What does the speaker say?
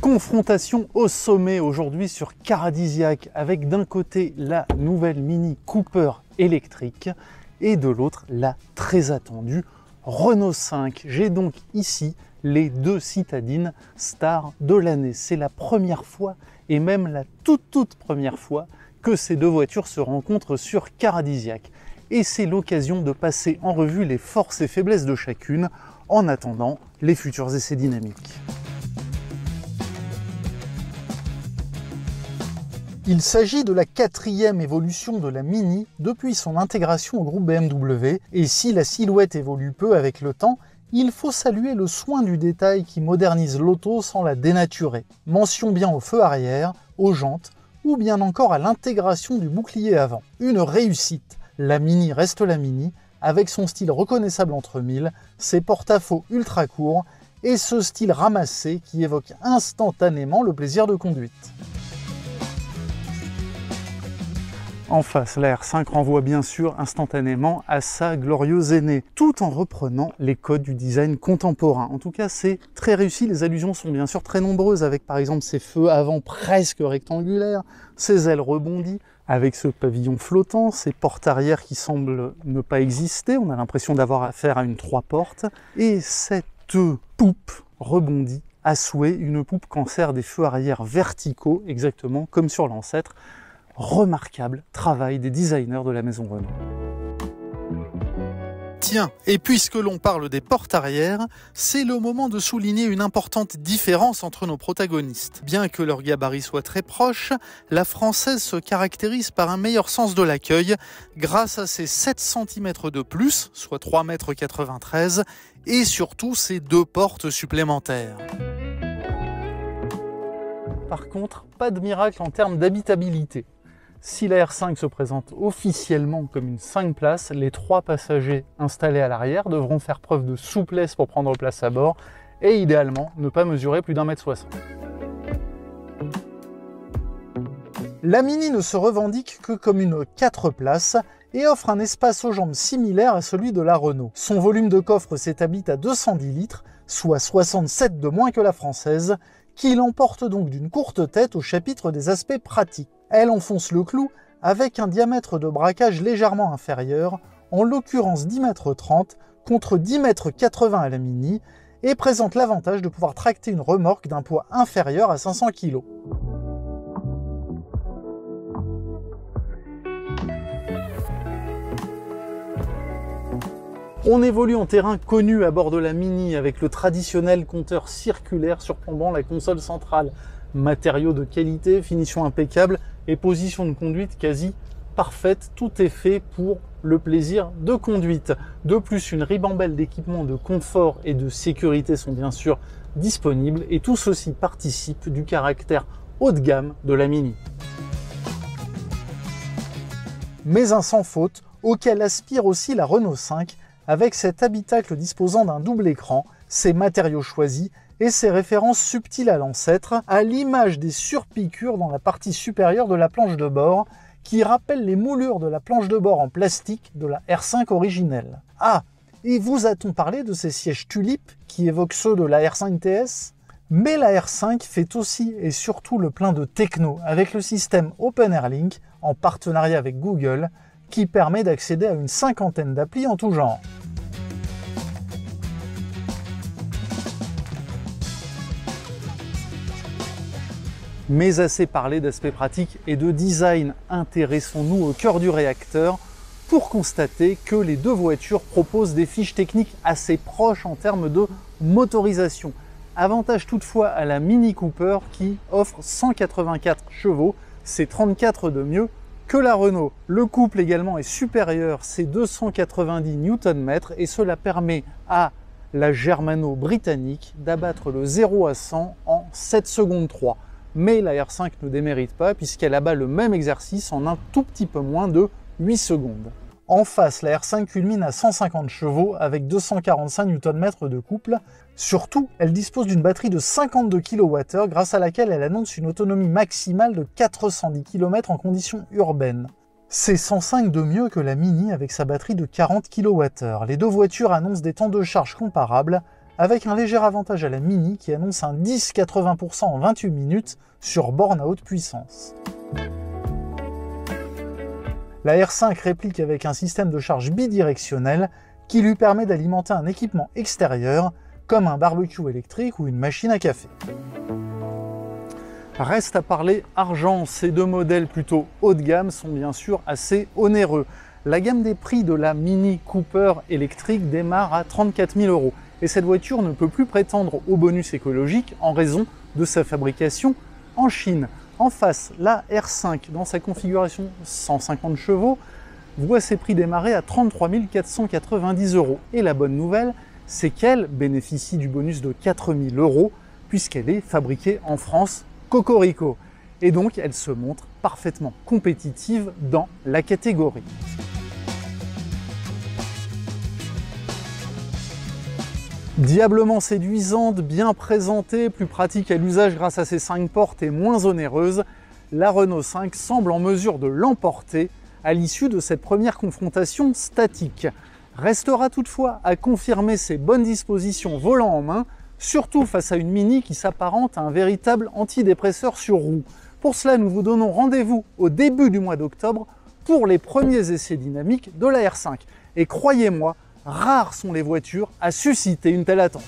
Confrontation au sommet aujourd'hui sur Caradisiac avec d'un côté la nouvelle Mini Cooper électrique et de l'autre la très attendue Renault 5. J'ai donc ici les deux citadines stars de l'année. C'est la première fois et même la toute première fois que ces deux voitures se rencontrent sur Caradisiac. Et c'est l'occasion de passer en revue les forces et faiblesses de chacune en attendant les futurs essais dynamiques. Il s'agit de la 4e évolution de la Mini depuis son intégration au groupe BMW, et si la silhouette évolue peu avec le temps, il faut saluer le soin du détail qui modernise l'auto sans la dénaturer. Mention bien au feu arrière, aux jantes, ou bien encore à l'intégration du bouclier avant. Une réussite. La Mini reste la Mini, avec son style reconnaissable entre mille, ses porte-à-faux ultra courts, et ce style ramassé qui évoque instantanément le plaisir de conduite. En face, la R5 renvoie bien sûr instantanément à sa glorieuse aînée, tout en reprenant les codes du design contemporain. En tout cas, c'est très réussi. Les allusions sont bien sûr très nombreuses, avec par exemple ses feux avant presque rectangulaires, ses ailes rebondies, avec ce pavillon flottant, ses portes arrière qui semblent ne pas exister. On a l'impression d'avoir affaire à une 3 portes. Et cette poupe rebondie à souhait, une poupe cancer des feux arrière verticaux, exactement comme sur l'ancêtre. Remarquable travail des designers de la maison Renault. Tiens, et puisque l'on parle des portes arrière, c'est le moment de souligner une importante différence entre nos protagonistes. Bien que leur gabarit soit très proche, la française se caractérise par un meilleur sens de l'accueil grâce à ses 7 cm de plus, soit 3,93 m, et surtout ses 2 portes supplémentaires. Par contre, pas de miracle en termes d'habitabilité. Si la R5 se présente officiellement comme une 5 places, les 3 passagers installés à l'arrière devront faire preuve de souplesse pour prendre place à bord et idéalement ne pas mesurer plus d'1,60 m. La Mini ne se revendique que comme une 4 places et offre un espace aux jambes similaire à celui de la Renault. Son volume de coffre s'établit à 210 litres, soit 67 de moins que la française, qui l'emporte donc d'une courte tête au chapitre des aspects pratiques. Elle enfonce le clou avec un diamètre de braquage légèrement inférieur, en l'occurrence 10,30 m contre 10,80 m à la Mini, et présente l'avantage de pouvoir tracter une remorque d'un poids inférieur à 500 kg. On évolue en terrain connu à bord de la Mini avec le traditionnel compteur circulaire surplombant la console centrale. Matériaux de qualité, finition impeccable et position de conduite quasi parfaite. Tout est fait pour le plaisir de conduite. De plus, une ribambelle d'équipements de confort et de sécurité sont bien sûr disponibles et tout ceci participe du caractère haut de gamme de la Mini. Mais un sans faute auquel aspire aussi la Renault 5 avec cet habitacle disposant d'un double écran, ses matériaux choisis et ses références subtiles à l'ancêtre, à l'image des surpiqûres dans la partie supérieure de la planche de bord, qui rappellent les moulures de la planche de bord en plastique de la R5 originelle. Ah, et vous a-t-on parlé de ces sièges tulipes qui évoquent ceux de la R5 TS? Mais la R5 fait aussi et surtout le plein de techno avec le système OpenAirLink en partenariat avec Google, qui permet d'accéder à une 50aine d'applis en tout genre. Mais assez parlé d'aspect pratique et de design, intéressons-nous au cœur du réacteur pour constater que les deux voitures proposent des fiches techniques assez proches en termes de motorisation. Avantage toutefois à la Mini Cooper qui offre 184 chevaux, c'est 34 de mieux que la Renault. Le couple également est supérieur, c'est 290 Nm et cela permet à la germano-britannique d'abattre le 0 à 100 en 7 secondes 3. Mais la R5 ne démérite pas puisqu'elle abat le même exercice en un tout petit peu moins de 8 secondes. En face, la R5 culmine à 150 chevaux avec 245 Nm de couple. Surtout, elle dispose d'une batterie de 52 kWh grâce à laquelle elle annonce une autonomie maximale de 410 km en conditions urbaines. C'est 105 de mieux que la Mini avec sa batterie de 40 kWh. Les deux voitures annoncent des temps de charge comparables avec un léger avantage à la Mini qui annonce un 10,80% en 28 minutes sur borne à haute puissance. La R5 réplique avec un système de charge bidirectionnel qui lui permet d'alimenter un équipement extérieur comme un barbecue électrique ou une machine à café. Reste à parler argent, ces deux modèles plutôt haut de gamme sont bien sûr assez onéreux. La gamme des prix de la Mini Cooper électrique démarre à 34 000 € et cette voiture ne peut plus prétendre au bonus écologique en raison de sa fabrication en Chine. En face, la R5 dans sa configuration 150 chevaux voit ses prix démarrer à 33 490 € et la bonne nouvelle, c'est qu'elle bénéficie du bonus de 4 000 € puisqu'elle est fabriquée en France, cocorico. Et donc elle se montre parfaitement compétitive dans la catégorie. Diablement séduisante, bien présentée, plus pratique à l'usage grâce à ses 5 portes et moins onéreuse, la Renault 5 semble en mesure de l'emporter à l'issue de cette première confrontation statique. Restera toutefois à confirmer ses bonnes dispositions volant en main, surtout face à une Mini qui s'apparente à un véritable antidépresseur sur roue. Pour cela, nous vous donnons rendez-vous au début du mois d'octobre pour les premiers essais dynamiques de la R5. Et croyez-moi, rares sont les voitures à susciter une telle attente.